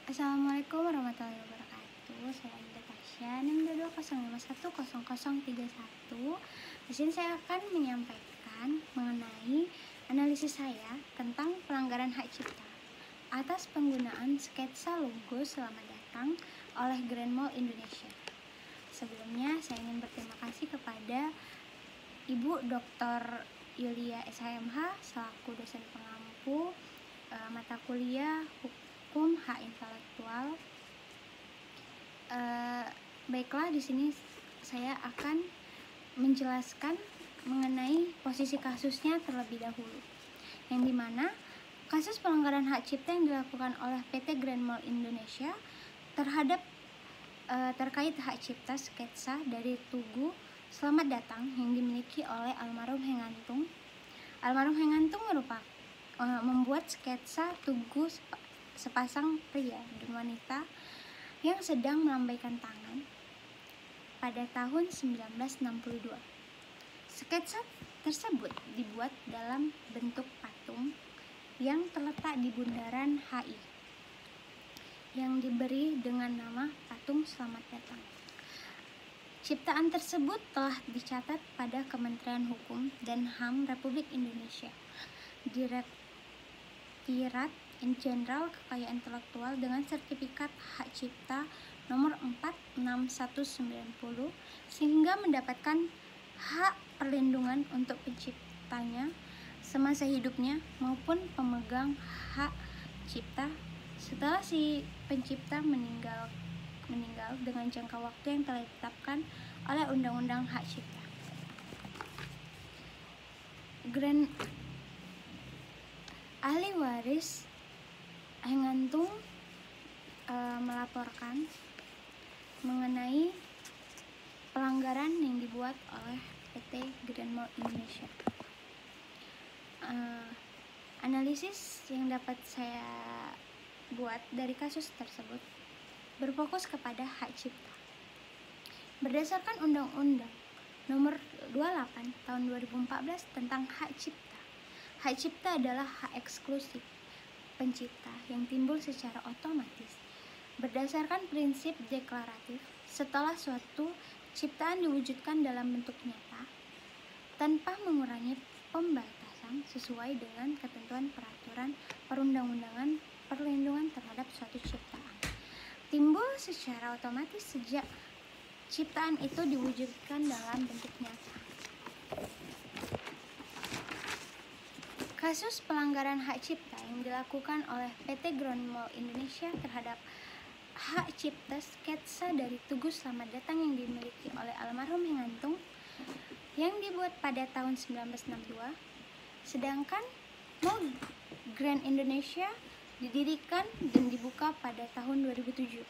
Assalamualaikum warahmatullahi wabarakatuh. Saya Ida Tasya, NIM 2205100031. Di sini saya akan menyampaikan mengenai analisis saya tentang pelanggaran hak cipta atas penggunaan sketsa logo Selamat Datang oleh Grand Mall Indonesia. Sebelumnya saya ingin berterima kasih kepada Ibu Dr. Yulia SHMH selaku dosen pengampu mata kuliah Hukum Hak Intelektual. Baiklah, di sini saya akan menjelaskan mengenai posisi kasusnya terlebih dahulu, yang dimana kasus pelanggaran hak cipta yang dilakukan oleh PT Grand Mall Indonesia terhadap terkait hak cipta sketsa dari Tugu Selamat Datang yang dimiliki oleh almarhum Hengantung. Almarhum Hengantung membuat sketsa Tugu sepasang pria dan wanita yang sedang melambaikan tangan pada tahun 1962. Sketsa tersebut dibuat dalam bentuk patung yang terletak di bundaran HI yang diberi dengan nama Patung Selamat Datang. Ciptaan tersebut telah dicatat pada Kementerian Hukum dan HAM Republik Indonesia, Direktorat Jenderal Kekayaan Intelektual dengan sertifikat hak cipta nomor 46190 sehingga mendapatkan hak perlindungan untuk penciptanya semasa hidupnya maupun pemegang hak cipta setelah si pencipta meninggal dengan jangka waktu yang telah ditetapkan oleh Undang-Undang Hak Cipta. Ahli waris Hengantung melaporkan mengenai pelanggaran yang dibuat oleh PT Grand Mall Indonesia. Analisis yang dapat saya buat dari kasus tersebut berfokus kepada hak cipta. Berdasarkan Undang-Undang Nomor 28 Tahun 2014 tentang hak cipta, hak cipta adalah hak eksklusif pencipta yang timbul secara otomatis berdasarkan prinsip deklaratif setelah suatu ciptaan diwujudkan dalam bentuk nyata tanpa mengurangi pembatasan sesuai dengan ketentuan peraturan perundang-undangan perlindungan terhadap suatu ciptaan. Timbul secara otomatis sejak ciptaan itu diwujudkan dalam bentuk nyata. Kasus pelanggaran hak cipta yang dilakukan oleh PT Grand Mall Indonesia terhadap hak cipta sketsa dari Tugu Selamat Datang yang dimiliki oleh almarhum Hengantung yang dibuat pada tahun 1962, sedangkan Mall Grand Indonesia didirikan dan dibuka pada tahun 2007.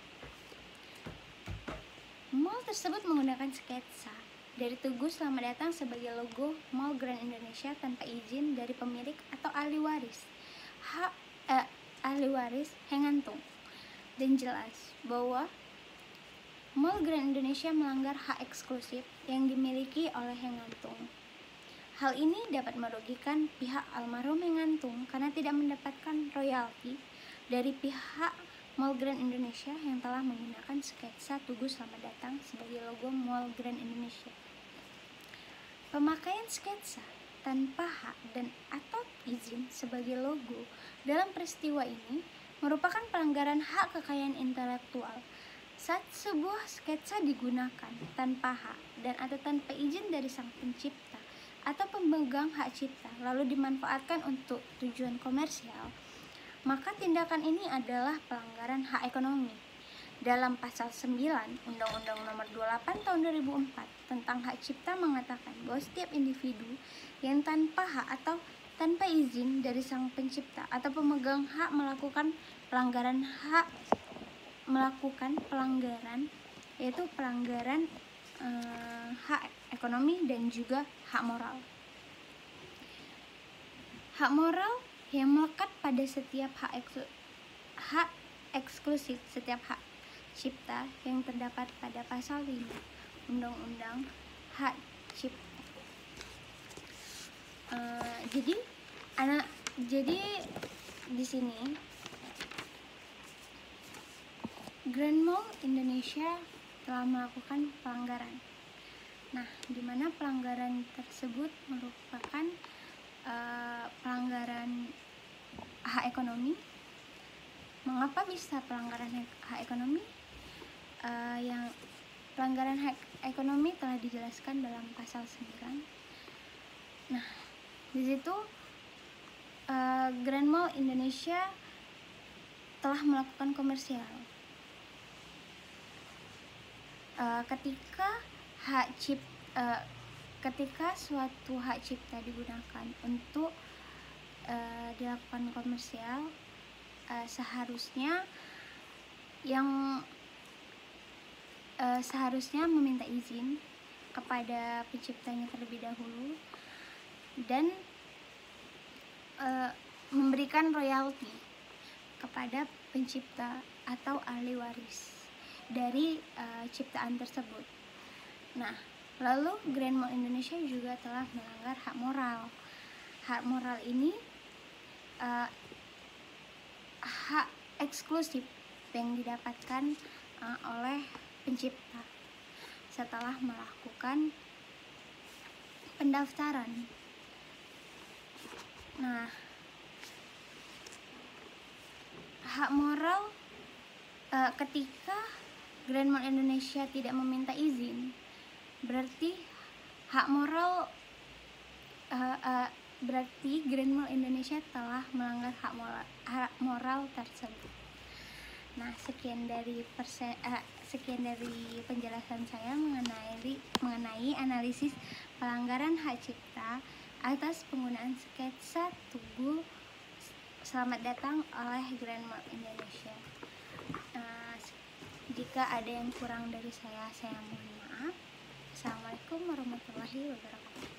Mall tersebut menggunakan sketsa dari Tugu Selamat Datang sebagai logo Mall Grand Indonesia tanpa izin dari pemilik atau ahli waris Hengantung, dan jelas bahwa Mall Grand Indonesia melanggar hak eksklusif yang dimiliki oleh Hengantung. Hal ini dapat merugikan pihak almarhum Hengantung karena tidak mendapatkan royalti dari pihak Mall Grand Indonesia yang telah menggunakan sketsa Tugu Selamat Datang sebagai logo Mall Grand Indonesia. Pemakaian sketsa tanpa hak dan atau izin sebagai logo dalam peristiwa ini merupakan pelanggaran hak kekayaan intelektual saat sebuah sketsa digunakan tanpa hak dan atau tanpa izin dari sang pencipta atau pemegang hak cipta lalu dimanfaatkan untuk tujuan komersial, maka tindakan ini adalah pelanggaran hak ekonomi. Dalam pasal 9 Undang-Undang Nomor 28 Tahun 2004 tentang hak cipta mengatakan bahwa setiap individu yang tanpa hak atau tanpa izin dari sang pencipta atau pemegang hak melakukan pelanggaran yaitu pelanggaran hak ekonomi dan juga hak moral. Hak moral yang melekat pada setiap hak eksklusif setiap hak cipta yang terdapat pada pasal 5 Undang-Undang Hak Cipta. Jadi di sini Grand Mall Indonesia telah melakukan pelanggaran. Nah, di mana pelanggaran tersebut merupakan pelanggaran hak ekonomi. Mengapa bisa pelanggaran hak ekonomi? Yang pelanggaran hak ekonomi telah dijelaskan dalam pasal 9. Nah, di situ Grand Mall Indonesia telah melakukan komersial. Ketika suatu hak cipta digunakan untuk dilakukan komersial, seharusnya meminta izin kepada penciptanya terlebih dahulu dan memberikan royalti kepada pencipta atau ahli waris dari ciptaan tersebut. Nah, lalu Grand Mall Indonesia juga telah melanggar hak moral. Hak moral ini hak eksklusif yang didapatkan oleh pencipta setelah melakukan pendaftaran. Nah, hak moral ketika Grand Mall Indonesia tidak meminta izin, berarti berarti Grand Mall Indonesia telah melanggar hak moral tersebut. Nah, sekian dari penjelasan saya mengenai analisis pelanggaran hak cipta atas penggunaan sketsa tubuh Selamat Datang oleh Grand Mall Indonesia. Jika ada yang kurang dari saya mohon maaf. Assalamualaikum warahmatullahi wabarakatuh.